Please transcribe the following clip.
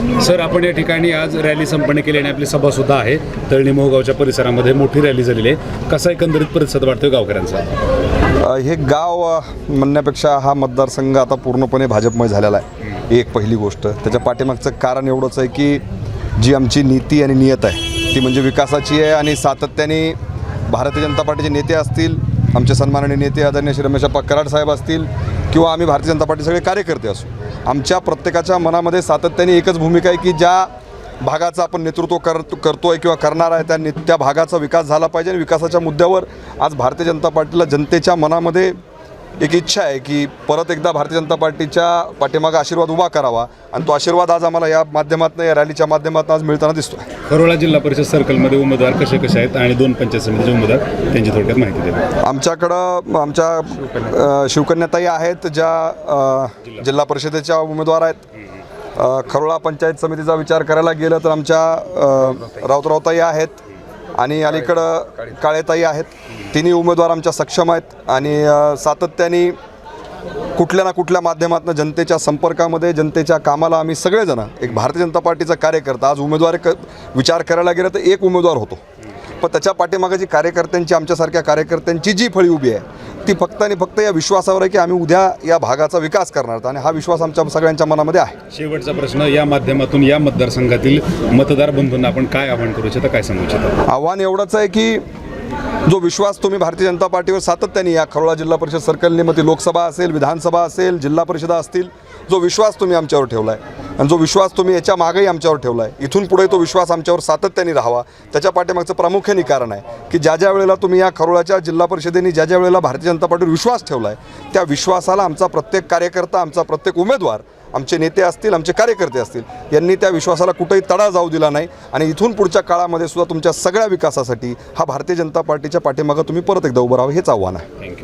Sir, आपण या ठिकाणी आज रॅली संपन्न केली आणि आपली सभा सुद्धा आहे. तळणी मोहगावच्या परिसरामध्ये मोठी रॅली झालेली आहे. कसा एकंदरीत प्रतिसाद वाटतोय गावकऱ्यांचा? हे गाव म्हणण्यापेक्षा हा मतदारसंघ आता पूर्णपणे भाजपमय झालेला आहे. ही एक पहिली गोष्ट. त्याच्या पाठीमागचं कारण एवढंच आहे की जी आमची नीती आणि नियत आहे ती म्हणजे विकासाची आहे. आणि सातत्याने भारतीय जनता पार्टीचे नेते असतील, आमचे सन्माननीय नेते आदरणीय श्री रमेशप्पा कराड साहेब असतील, किंवा आम्ही भारतीय जनता पार्टी सगळे कार्यकर्ते असू, आमच्या प्रत्येकाच्या मनामध्ये सातत्याने एकच भूमिका आहे की ज्या भागाचं आपण नेतृत्व करतोय किंवा करणार आहे त्या भागाचा विकास झाला पाहिजे. आणि विकासाच्या मुद्द्यावर आज भारतीय जनता पार्टीला जनतेच्या मनामध्ये एक इच्छा आहे की परत एकदा भारतीय जनता पार्टीच्या पाठीमागे आशीर्वाद उभा करावा. आणि तो आशीर्वाद आज आम्हाला या माध्यमातून, या रॅलीच्या माध्यमातून आज मिळताना दिसतो. खरोळा जिल्हा परिषद सर्कलमध्ये उमेदवार कसे आहेत आणि 2 पंचायत समितीचे उमेदवार, त्यांची थोडक्यात माहिती द्या. आमच्याकडं आमच्या शिवकन्याताई आहेत, ज्या जिल्हा परिषदेच्या उमेदवार आहेत. खरोळा पंचायत समितीचा विचार करायला गेलं तर आमच्या राऊतरावताई आहेत आणि अलीकडं काळेताई आहेत. तिन्ही उमेदवार आमच्या सक्षम आहेत आणि सातत्याने कुठल्या ना कुठल्या माध्यमातून जनतेच्या संपर्कामध्ये, जनतेच्या कामाला आम्ही सगळेजण, एक भारतीय जनता पार्टीचा कार्यकर्ता, आज उमेदवार विचार करायला गेलं तर एक उमेदवार होतो, पण त्याच्या पाठीमागे जी कार्यकर्त्यांची, आमच्यासारख्या कार्यकर्त्यांची जी फळी उभी आहे ती फक्त आणि फक्त या विश्वासावर आहे की आम्ही उद्या या भागाचा विकास करणार. आणि हा विश्वास आमच्या सगळ्यांच्या मनामध्ये आहे. शेवटचा प्रश्न, या माध्यमातून या मतदारसंघातील मतदार बंधूंना आपण काय आवाहन करू इच्छिता, काय सांगू इच्छिता? आव्हान एवढंच आहे की जो विश्वास तुम्ही भारतीय जनता पार्टीवर सातत्याने या खरोळा जिल्हा परिषद सर्कलने, मग ती लोकसभा असेल, विधानसभा असेल, जिल्हा परिषदा असतील, जो विश्वास तुम्ही आमच्यावर ठेवला आहे आणि जो विश्वास तुम्ही याच्या मागेही आमच्यावर ठेवला आहे, इथून पुढे तो विश्वास आमच्यावर सातत्याने राहावा. त्याच्या पाठीमागचं प्रामुख्याने कारण आहे की ज्या वेळेला तुम्ही या खरोळाच्या जिल्हा परिषदेने ज्या वेळेला भारतीय जनता पार्टीवर विश्वास ठेवला आहे, त्या विश्वासाला आमचा प्रत्येक कार्यकर्ता, आमचा प्रत्येक उमेदवार, आमचे नेते असतील, आमचे कार्यकर्ते असतील, यांनी त्या विश्वासाला कुठेही तडा जाऊ दिला नाही. आणि इथून पुढच्या काळामध्ये सुद्धा तुमच्या सगळ्या विकासासाठी हा भारतीय जनता पार्टीच्या पाठीमागं तुम्ही परत एकदा उभं राहावं, हेच आव्हान आहे.